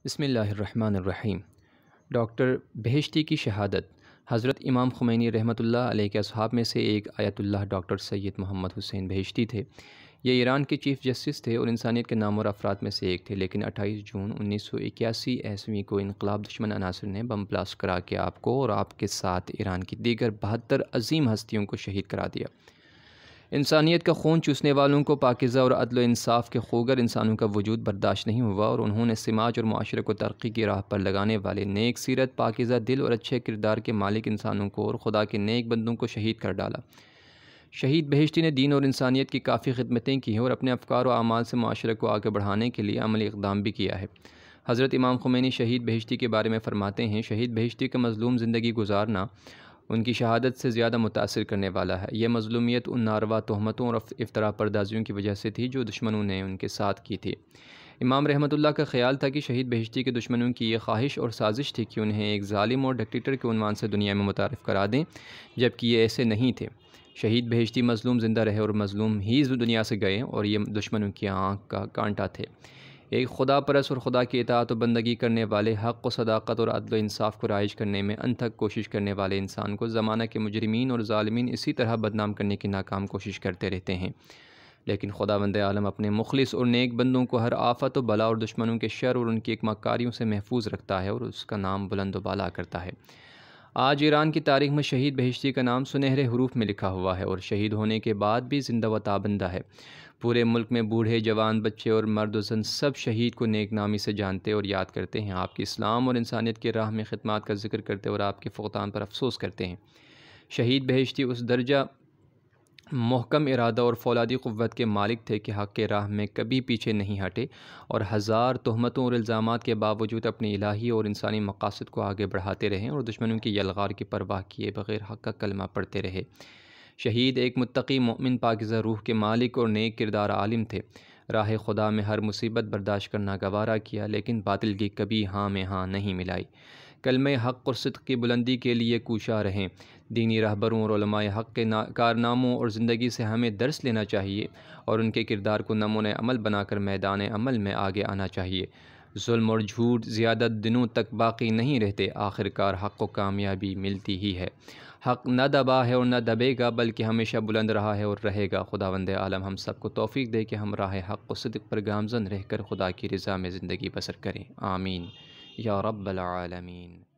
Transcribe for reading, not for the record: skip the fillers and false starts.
بسم اللہ الرحمن الرحیم۔ ڈاکٹر بہشتی کی شہادت۔ حضرت امام خمینی رحمۃ اللہ علیہ کے اصحاب میں سے ایک آیت اللہ ڈاکٹر سید محمد حسین بہشتی تھے۔ یہ ایران کے چیف جسٹس تھے اور انسانیت کے نامور افراد میں سے ایک تھے، لیکن 28 جون 1981 کو انقلاب دشمن عناصر نے بم بلاسٹ کرا کے آپ کو اور آپ کے ساتھ ایران کی دیگر 72 عظیم ہستیوں کو شہید کرا دیا۔ انسانیت کا خون چوسنے والوں کو پاکیزہ اور عدل و انصاف کے خوگر انسانوں کا وجود برداشت نہیں ہوا اور انہوں نے سماج اور معاشرے کو ترقی کی راہ پر لگانے والے نیک سیرت، پاکیزہ دل اور اچھے کردار کے مالک انسانوں کو اور خدا کے نیک بندوں کو شہید کر ڈالا۔ شہید بہشتی نے دین اور انسانیت کی کافی خدمتیں کی ہیں اور اپنے افکار و اعمال سے معاشرے کو آگے بڑھانے کے لیے عملی اقدام بھی کیا ہے۔ حضرت امام خمینی شہید بہشتی کے بارے میں فرماتے ہیں، شہید بہشتی کا مظلوم زندگی گزارنا ان کی شہادت سے زیادہ متاثر کرنے والا ہے۔ یہ مظلومیت ان ناروا تہمتوں اور افتراء پردازیوں کی وجہ سے تھی جو دشمنوں نے ان کے ساتھ کی تھی۔ امام رحمۃ اللہ کا خیال تھا کہ شہید بہشتی کے دشمنوں کی یہ خواہش اور سازش تھی کہ انہیں ایک ظالم اور ڈکٹیٹر کے عنوان سے دنیا میں متعارف کرا دیں، جبکہ یہ ایسے نہیں تھے۔ شہید بہشتی مظلوم زندہ رہے اور مظلوم ہی دنیا سے گئے اور یہ دشمنوں کی آنکھ کا کانٹا تھے۔ ایک خدا پرست اور خدا کی اطاعت و بندگی کرنے والے، حق و صداقت اور عدل و انصاف کو رائج کرنے میں انتھک کوشش کرنے والے انسان کو زمانہ کے مجرمین اور ظالمین اسی طرح بدنام کرنے کی ناکام کوشش کرتے رہتے ہیں، لیکن خداوند عالم اپنے مخلص اور نیک بندوں کو ہر آفت و بلا اور دشمنوں کے شر اور ان کی ایک مکاریوں سے محفوظ رکھتا ہے اور اس کا نام بلند و بالا کرتا ہے۔ آج ایران کی تاریخ میں شہید بہشتی کا نام سنہرے حروف میں لکھا ہوا ہے اور شہید ہونے کے بعد بھی زندہ و تابندہ ہے۔ پورے ملک میں بوڑھے، جوان، بچے اور مرد و زن سب شہید کو نیک نامی سے جانتے اور یاد کرتے ہیں، آپ کی اسلام اور انسانیت کی راہ میں خدمات کا ذکر کرتے اور آپ کے فقدان پر افسوس کرتے ہیں۔ شہید بہشتی اس درجہ محکم ارادہ اور فولادی قوت کے مالک تھے کہ حق کے راہ میں کبھی پیچھے نہیں ہٹے اور ہزار تہمتوں اور الزامات کے باوجود اپنی الہی اور انسانی مقاصد کو آگے بڑھاتے رہے اور دشمنوں کی یلغار کی پرواہ کیے بغیر حق کا کلمہ پڑھتے رہے۔ شہید ایک متقی، مومن، پاکیزہ روح کے مالک اور نیک کردار عالم تھے۔ راہ خدا میں ہر مصیبت برداشت کرنا گوارا کیا، لیکن باطل کی کبھی ہاں میں ہاں نہیں ملائی۔ کلمہ حق اور صدق کی بلندی کے لیے کوشاں رہیں۔ دینی رہبروں اور علماء حق کے کارناموں اور زندگی سے ہمیں درس لینا چاہیے اور ان کے کردار کو نمونہ عمل بنا کر میدان عمل میں آگے آنا چاہیے۔ ظلم اور جھوٹ زیادہ دنوں تک باقی نہیں رہتے، آخر کار حق کو کامیابی ملتی ہی ہے۔ حق نہ دبا ہے اور نہ دبے گا، بلکہ ہمیشہ بلند رہا ہے اور رہے گا۔ خداوند عالم ہم سب کو توفیق دے کہ ہم راہ حق و صدق پر گامزن رہ کر خدا کی رضا میں زندگی بسر کریں۔ آمین یا رب العالمین۔